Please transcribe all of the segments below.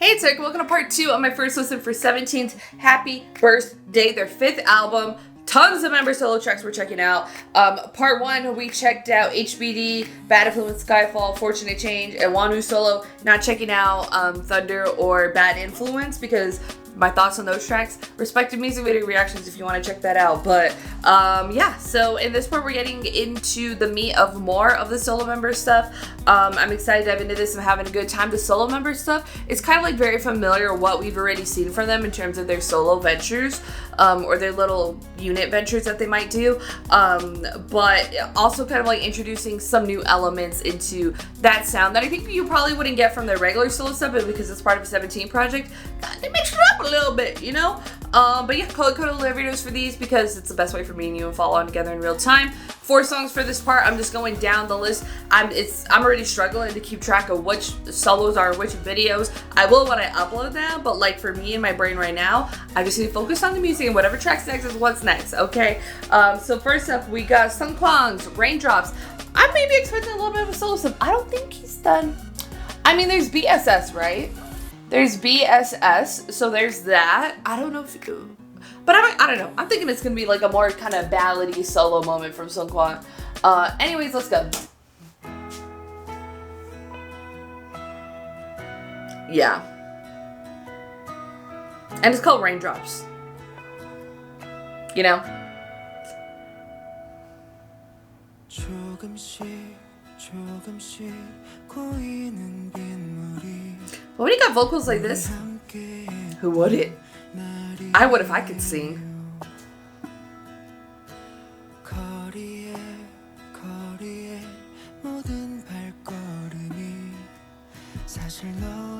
Hey, it's Erika. Welcome to part 2 of my first listen for 17th Happpy Birthday, their 5th album. Tons of member solo tracks we're checking out. Part 1, we checked out HBD, Bad Influence, Skyfall, Fortunate Change, and Wonu solo. Not checking out Thunder or Bad Influence because my thoughts on those tracks, respective music video reactions if you want to check that out. But yeah, so in this part we're getting into the meat of more of the solo member stuff. I'm excited to dive into this. I'm having a good time. The solo member stuff, it's kind of like very familiar what we've already seen from them in terms of their solo ventures, or their little unit ventures that they might do, but also kind of like introducing some new elements into that sound that I think you probably wouldn't get from their regular solo stuff, but because it's part of a 17 project, they mix it up a little bit, you know? But yeah, color coded videos for these because it's the best way for me and you to follow on together in real time. 4 songs for this part. I'm just going down the list. I'm already struggling to keep track of which solos are which videos. I will when I upload them, but like for me in my brain right now, I just need to focus on the music and whatever track's next is what's next, okay? So first up, we got Seungkwan's Raindrops. I may be expecting a little bit of a solo stuff. I don't think he's done. I mean, there's BSS, right? There's BSS, so there's that. I don't know if you, but I don't know. I'm thinking it's gonna be like a more kind of ballady solo moment from Seungkwan. Anyways, let's go. Yeah. And it's called Raindrops. You know? But when you got vocals like this, who would it? I would if I could sing.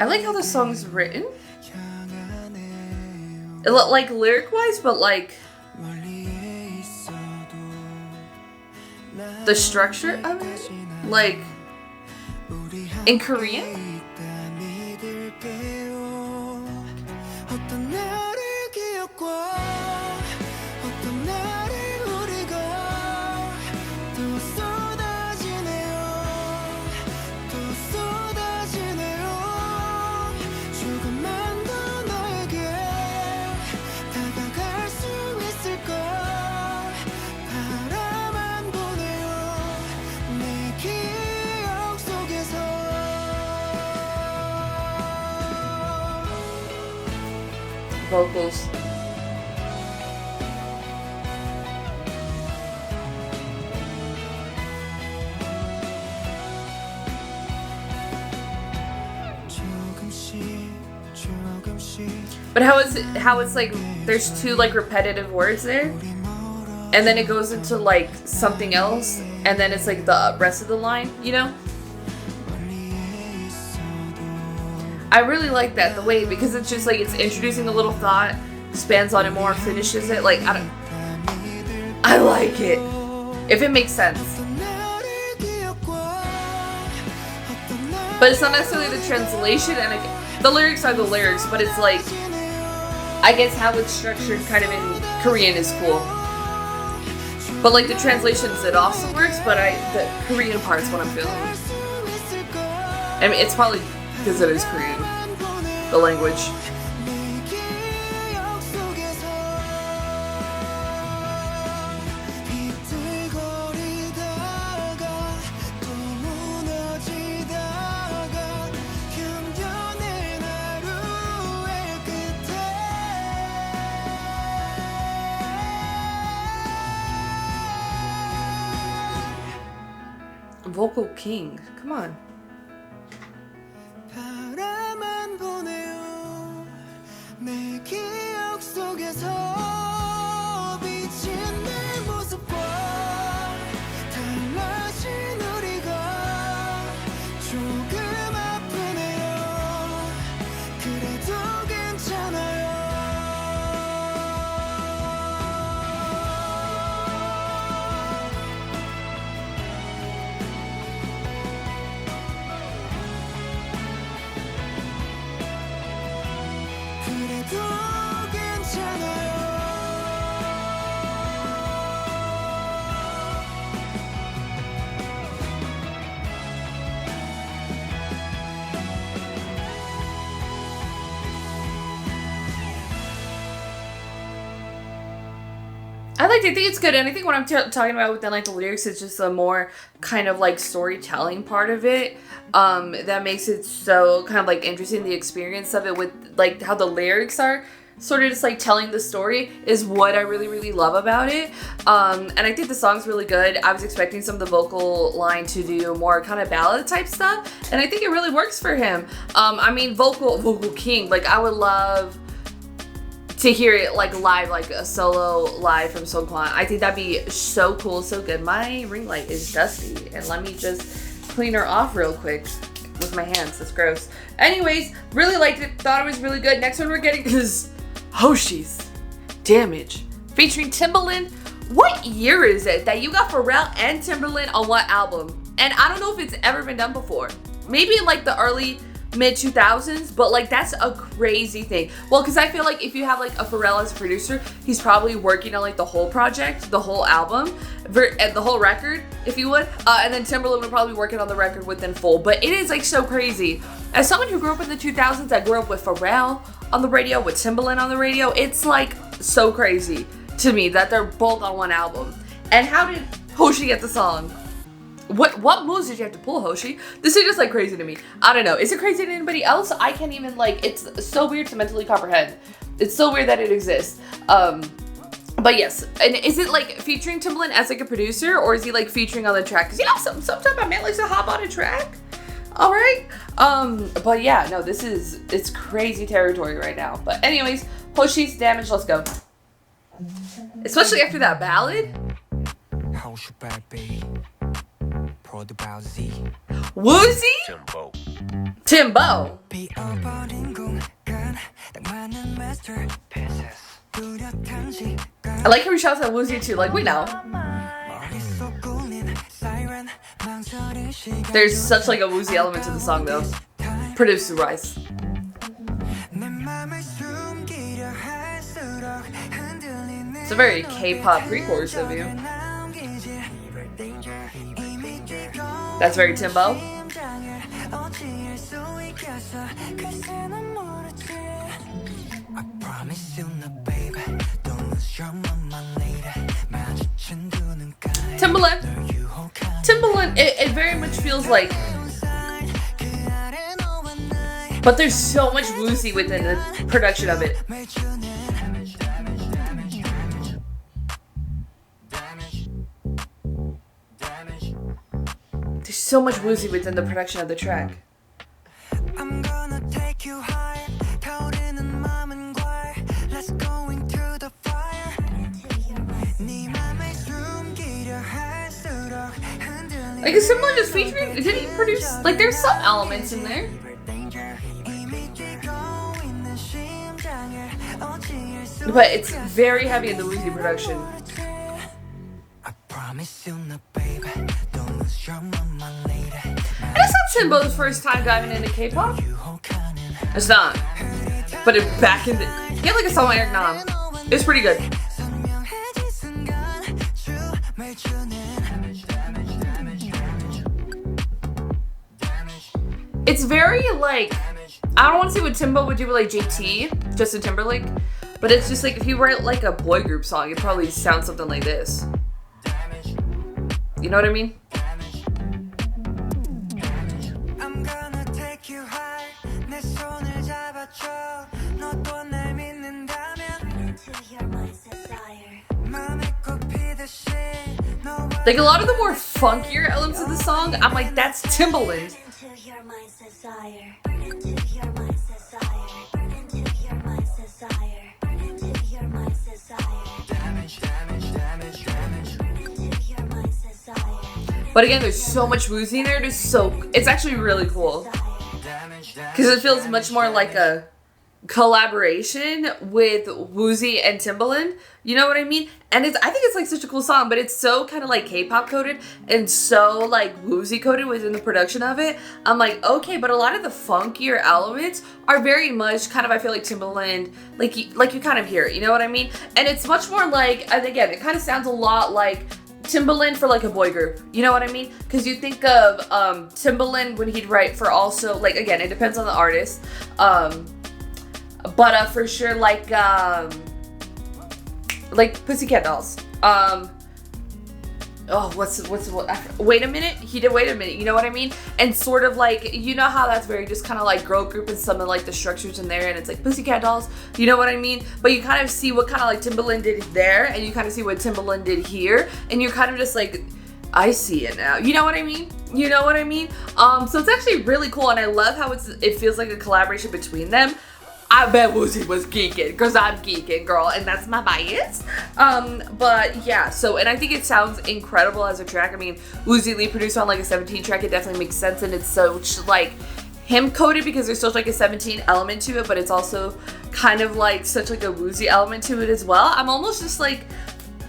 I like how the song's written. It looked like lyric-wise, but like the structure of it, like in Korean. Vocals. But how it's like there's 2 like repetitive words there, and then it goes into like something else, and then it's like the rest of the line, you know? I really like that, the way, because it's just like it's introducing a little thought, spans on it more, finishes it. Like I like it, if it makes sense. But it's not necessarily the translation, and the lyrics are the lyrics, but it's like, I guess how it's structured kind of in Korean is cool. But like the translations, it also works, but the Korean part's what I'm feeling. I mean, it's probably because it is Korean, the language. Vocal king, come on. liked it. I think it's good. And I think what I'm talking about within like the lyrics is just a more kind of like storytelling part of it. That makes it so kind of like interesting. The experience of it with like how the lyrics are sort of just like telling the story is what I really, really love about it. And I think the song's really good. I was expecting some of the vocal line to do more kind of ballad type stuff, and I think it really works for him. I mean, vocal king. Like, I would love to hear it like live, like a solo live from Seungkwan. I think that'd be so cool, so good. My ring light is dusty, and let me just clean her off real quick with my hands. That's gross. Anyways, really liked it. Thought it was really good. Next one we're getting is Hoshi's Damage featuring Timbaland. What year is it that you got Pharrell and Timbaland on what album? And I don't know if it's ever been done before. Maybe in like the early mid 2000s, but like that's a crazy thing. Well, because I feel like if you have like a Pharrell as a producer, he's probably working on like the whole project, the whole album, and the whole record, if you would. And then Timbaland would probably be working on the record within full. But it is like so crazy. As someone who grew up in the 2000s, I grew up with Pharrell on the radio, with Timbaland on the radio. It's like so crazy to me that they're both on one album. And how did Hoshi get the song? What moves did you have to pull, Hoshi? This is just like crazy to me. I don't know. Is it crazy to anybody else? I can't even like, it's so weird to mentally comprehend. It's so weird that it exists. But yes, and is it like featuring Timbaland as like a producer, or is he like featuring on the track? Cause you know, sometimes a man likes to hop on a track. All right. But yeah, no, it's crazy territory right now. But anyways, Hoshi's Damage, let's go. Especially after that ballad. Woozy? Timbo. I like how he shouts at Woozy too, like we know. There's such like a Woozy element to the song though. Producer wise. It's a very K-pop pre-chorus of you. That's very Timbo. Timbaland, it very much feels like, but there's so much Woozy within the production of it. There's so much Woozy within the production of the track. I'm gonna take you high, like, is Timbaland just featuring? Did he produce? Like, there's some elements in there. But it's very heavy in the Woozy production. And it's not Timbo's first time diving into K-pop. It's not. But back in the... He had like a song with Eric Nam. It's pretty good. It's very like... I don't want to say what Timbo would do with like JT, Justin Timberlake. But it's just like if you write like a boy group song, it probably sounds something like this. You know what I mean? Like a lot of the more funkier elements of the song, I'm like, that's Timbaland. But again, there's so much Woozy in there. It's actually really cool. Because it feels much more like a collaboration with Woozy and Timbaland. You know what I mean? And I think it's like such a cool song, but it's so kind of like K-pop coded and so like Woozy coded within the production of it. I'm like, okay, but a lot of the funkier elements are very much kind of, I feel like Timbaland, like you kind of hear it, you know what I mean? And it's much more like, and again, it kind of sounds a lot like Timbaland for like a boy group, you know what I mean? Because you think of Timbaland when he'd write for also, like, again, it depends on the artist, but for sure like Pussycat Dolls, Oh, wait a minute. He did wait a minute. You know what I mean? And sort of like, you know how that's very just kind of like girl group and some of like the structures in there, and it's like Pussycat Dolls. You know what I mean? But you kind of see what kind of like Timbaland did there, and you kind of see what Timbaland did here, and you're kind of just like, I see it now. You know what I mean? You know what I mean? So it's actually really cool, and I love how it feels like a collaboration between them. I bet Woozi was geeking, because I'm geeking, girl, and that's my bias. But yeah, and I think it sounds incredible as a track. I mean, Woozi lead producer on like a 17 track, it definitely makes sense, and it's so like him coded because there's still like a 17 element to it, but it's also kind of like such like a Woozi element to it as well. I'm almost just like,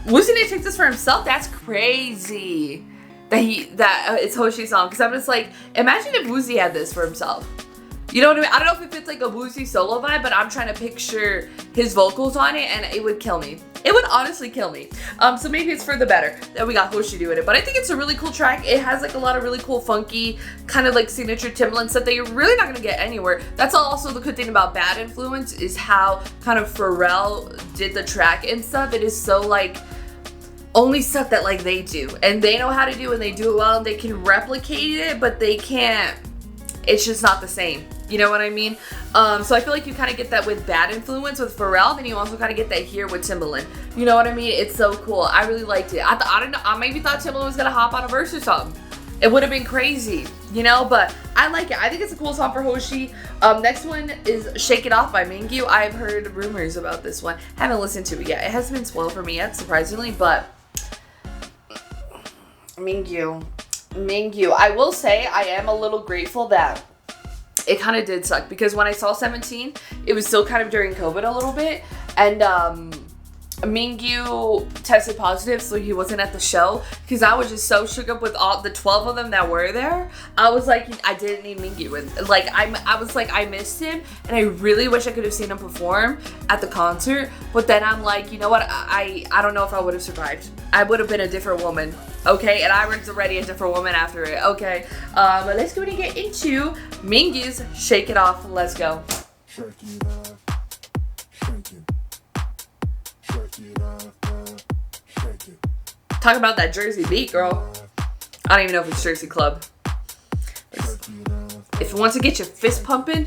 Woozi didn't take this for himself. That's crazy that it's Hoshi's song, because I'm just like, imagine if Woozi had this for himself. You know what I mean? I don't know if it fits like a Woozi solo vibe, but I'm trying to picture his vocals on it, and it would kill me. It would honestly kill me. So maybe it's for the better that we got Hoshi doing it. But I think it's a really cool track. It has like a lot of really cool, funky, kind of like signature Timbaland stuff that you're really not gonna get anywhere. That's also the good thing about Bad Influence, is how kind of Pharrell did the track and stuff. It is so like only stuff that like they do, and they know how to do, and they do it well, and they can replicate it, but they can't. It's just not the same. You know what I mean? So I feel like you kind of get that with Bad Influence with Pharrell, then you also kind of get that here with Timbaland. You know what I mean? It's so cool. I really liked it. I don't know. I maybe thought Timbaland was gonna hop on a verse or something. It would have been crazy, you know? But I like it. I think it's a cool song for Hoshi. Next one is Shake It Off by Mingyu. I've heard rumors about this one. Haven't listened to it yet. It hasn't been spoiled for me yet, surprisingly, but Mingyu. I will say I am a little grateful that it kind of did suck, because when I saw 17, it was still kind of during COVID a little bit, and Mingyu tested positive, so he wasn't at the show, because I was just so shook up with all the 12 of them that were there. I was like, I didn't need Mingyu, and like I was like, I missed him, and I really wish I could have seen him perform at the concert. But then I'm like, you know what, I don't know if I would have survived. I would have been a different woman, okay? And I was already a different woman after it, okay? But let's go and get into Mingyu's Shake It Off. Let's go. Shake it off, shake it. Shake it off, shake it. Talk about that Jersey beat, girl. I don't even know if it's Jersey Club. If you want to get your fist pumping,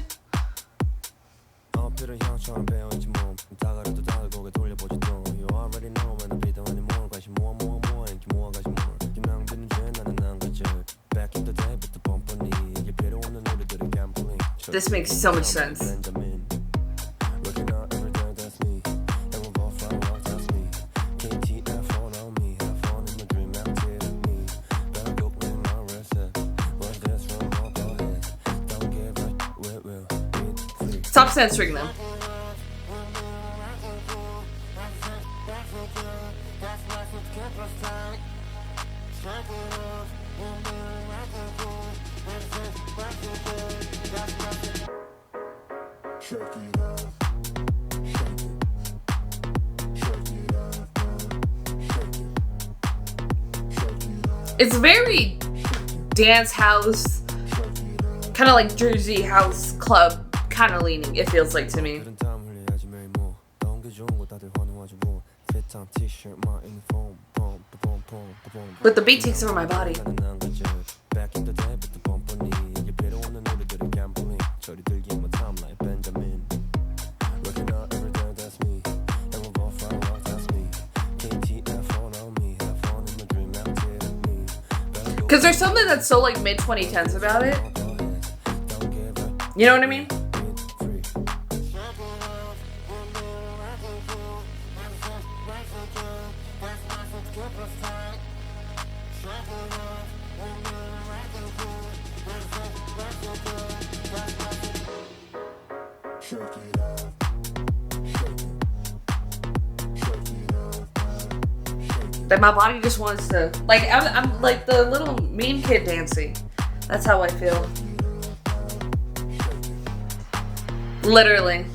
this makes so much sense. Stop censoring them. Shake it off, shake it. Shake it off, shake it. Shake it off. It's very dance house, kind of like Jersey house club kind of leaning, it feels like to me. But the beat takes over my body. Because there's something that's so like mid-2010s about it. You know what I mean? Shake it off, shake it. Shake it off, shake it. That my body just wants to, like, I'm like the little meme kid dancing. That's how I feel. Literally.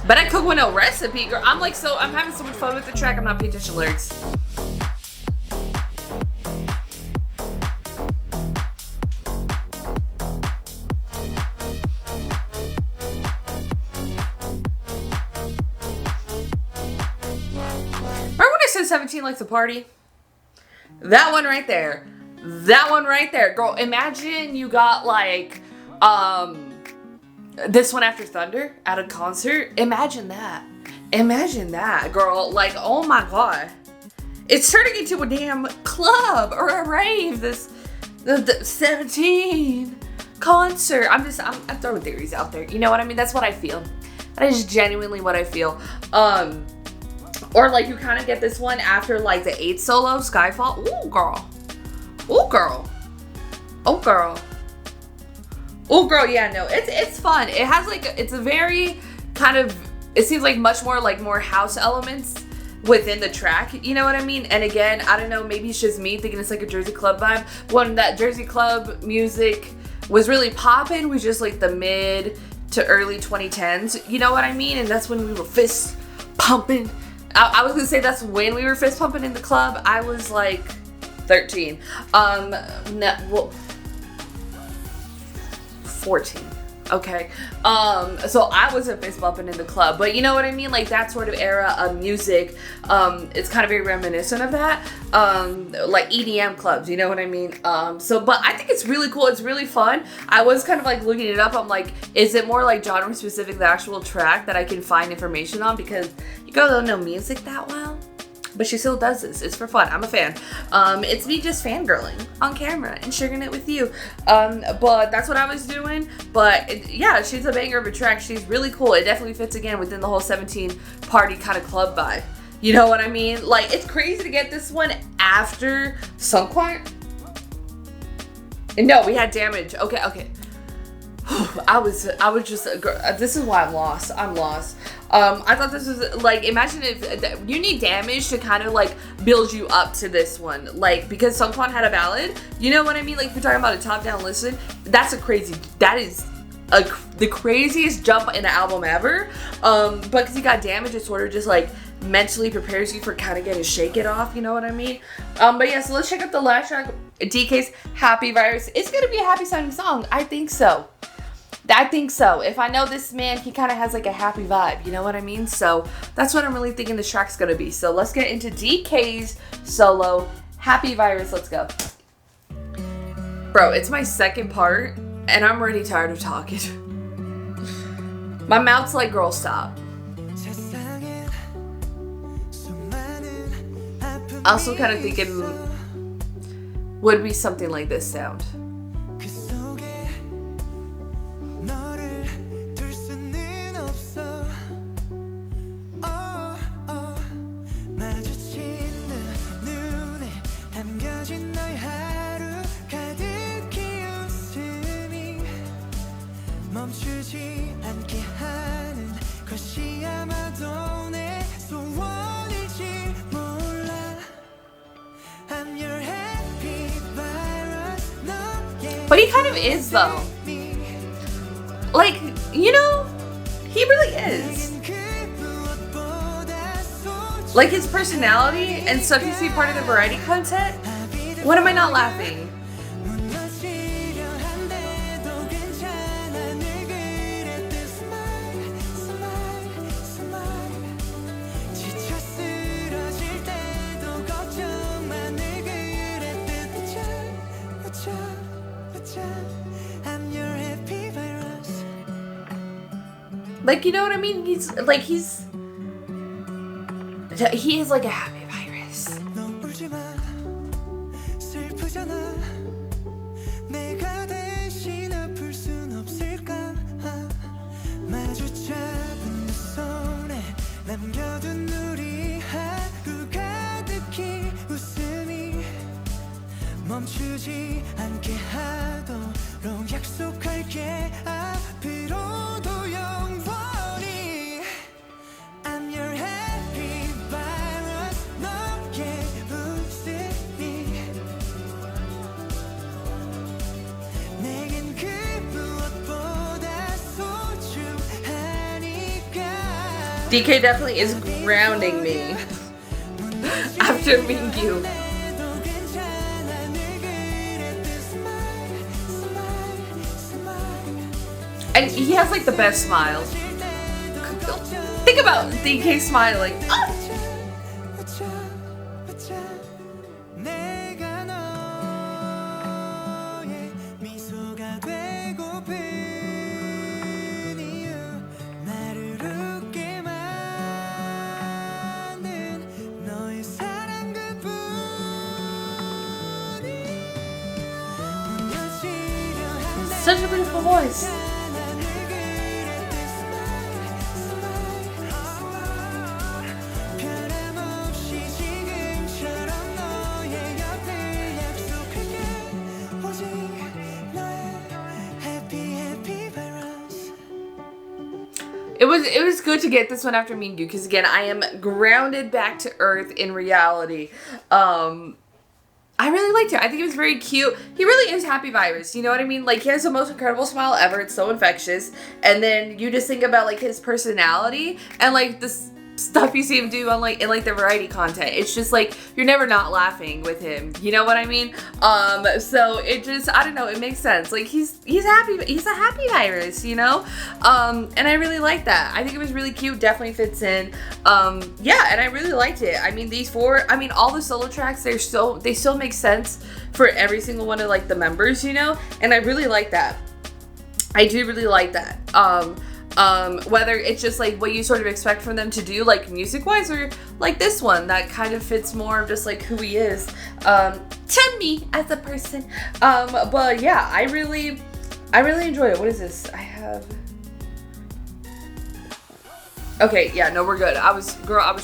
But I cook with no recipe, girl. I'm having so much fun with the track, I'm not paying attention to lyrics. guys said 17 likes a party? That one right there. That one right there. Girl, imagine you got like, This One After Thunder at a concert. Imagine that. Imagine that, girl. Like, oh my god. It's turning into a damn club or a rave. The 17 concert. I'm throwing theories out there. You know what I mean? That's what I feel. That is genuinely what I feel. Or like you kind of get this one after like the 8 solo, Skyfall. Ooh, girl. Ooh, girl. Oh, girl. Oh, girl. Yeah, no, it's fun. It has like, it's a very kind of, it seems like much more like more house elements within the track. You know what I mean? And again, I don't know, maybe it's just me thinking it's like a Jersey Club vibe. When that Jersey Club music was really popping was just like the mid to early 2010s. You know what I mean? And that's when we were fist pumping. I was gonna say that's when we were fist pumping in the club. I was like 13. No, well, 14. Okay. So I wasn't fist bumping in the club, but you know what I mean? Like that sort of era of music, it's kind of very reminiscent of that. Like EDM clubs, you know what I mean? But I think it's really cool. It's really fun. I was kind of like looking it up. I'm like, is it more like genre specific, the actual track that I can find information on? Because you girl don't know music that well. But she still does this. It's for fun. I'm a fan. It's me just fangirling on camera and sharing it with you. But that's what I was doing. But yeah, she's a banger of a track. She's really cool. It definitely fits again within the whole 17 party kind of club vibe. You know what I mean? Like, it's crazy to get this one after Seungkwan. No, we had Damage. Okay. I was just, this is why I'm lost. I thought this was like, imagine if you need Damage to kind of like build you up to this one, like, because Seungkwan had a ballad, you know what I mean? Like, if you're talking about a top-down listen, that is the craziest jump in an album ever. But because you got Damage, it sort of just like mentally prepares you for kind of getting Shake It Off, you know what I mean? But yeah, so let's check out the last track, DK's Happpy Virus. It's gonna be a happy sounding song. I think so. If I know this man, he kind of has like a happy vibe, you know what I mean? So that's what I'm really thinking this track's gonna be. So let's get into DK's solo, Happpy Virus. Let's go. Bro, it's my second part and I'm already tired of talking. My mouth's like, girl, stop. Also kind of thinking would be something like this sound. But he kind of is though. Like, you know, he really is. Like his personality and stuff you see part of the variety content. What am I not laughing? Like, you know what I mean? He is like a happy virus. DK definitely is grounding me after Mingyu. And he has like the best smile. Think about DK smiling. 내가 너의 미소가 되고픈 이유 나를 웃게 만든 너의 사랑 그뿐이야. Such a beautiful voice. It was good to get this one after Mingyu because again I am grounded back to earth in reality. I really liked it. I think it was very cute. He really is Happpy Virus. You know what I mean? Like he has the most incredible smile ever. It's so infectious. And then you just think about like his personality and like this stuff you see him do on like in like the variety content. It's just like you're never not laughing with him. You know what I mean? So it just I don't know. It makes sense. Like he's happy. He's a Happpy Virus. You know? And I really like that. I think it was really cute. Definitely fits in. Yeah, and I really liked it. I mean these four. I mean all the solo tracks. They still make sense for every single one of like the members. You know? And I really like that. I do really like that. Whether it's just like what you sort of expect from them to do like music wise or like this one that kind of fits more of just like who he is to me as a person. But yeah, I really enjoy it. What is this? I have okay, yeah, no, we're good. I was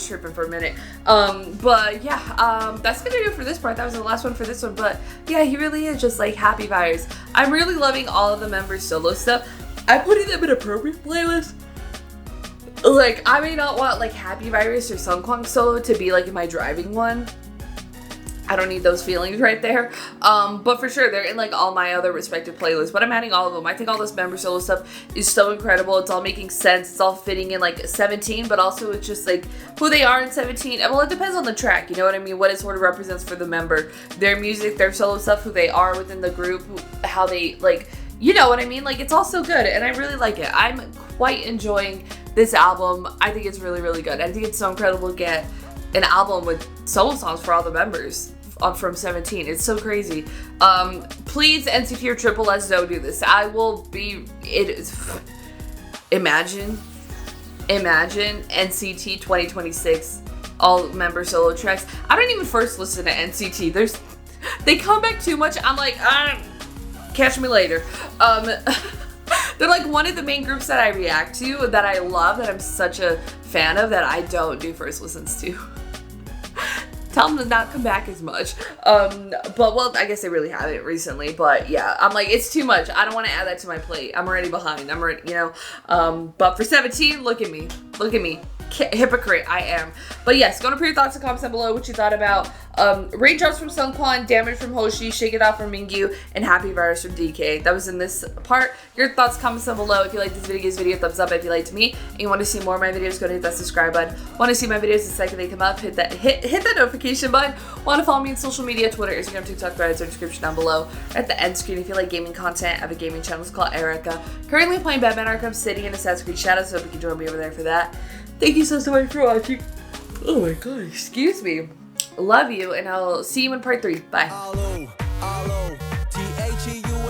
tripping for a minute. But yeah, that's gonna do it for this part. That was the last one for this one. But yeah, he really is just like Happpy Virus. I'm really loving all of the members' solo stuff. I'm putting them in appropriate playlists. Like, I may not want like Happpy Virus or Seungkwan solo to be like in my driving one. I don't need those feelings right there. But for sure, they're in like all my other respective playlists. But I'm adding all of them. I think all this member solo stuff is so incredible. It's all making sense. It's all fitting in like 17, but also it's just like who they are in 17. Well, it depends on the track. You know what I mean? What it sort of represents for the member. Their music, their solo stuff, who they are within the group, how they like... You know what I mean? Like, it's all so good, and I really like it. I'm quite enjoying this album. I think it's really, really good. I think it's so incredible to get an album with solo songs for all the members from 17. It's so crazy. Please, NCT or Triple S, don't do this. I will be... Imagine NCT 2026, all member solo tracks. I don't even first listen to NCT. They come back too much. I'm like, catch me later. They're like one of the main groups that I react to, that I love, that I'm such a fan of, that I don't do first listens to. Tell them to not come back as much. But well, I guess they really haven't recently. But yeah, I'm like, it's too much. I don't want to add that to my plate. I'm already behind. I'm already, you know. But for 17, look at me. Look at me. Hypocrite I am. But yes, go to put your thoughts and comments down below what you thought about Raindrops from Seungkwan, Damage from Hoshi, Shake It Off from Mingyu, and Happpy Virus from DK. That was in this part. Your thoughts, comments down below. If you like this video, give this video a thumbs up. If you liked me and you want to see more of my videos, go to hit that subscribe button. Want to see my videos the second they come up, hit that notification button. Want to follow me on social media, Twitter, Instagram, TikTok, Reddit, or description down below. At the end screen, if you like gaming content, I have a gaming channel. It's called Erika. Currently playing Batman Arkham City and Assassin's Creed Shadows, so hope you can join me over there for that. Thank you so much for watching. Oh my god, excuse me. Love you, and I'll see you in part 3. Bye. T-H-U-N-T-E-R-R-O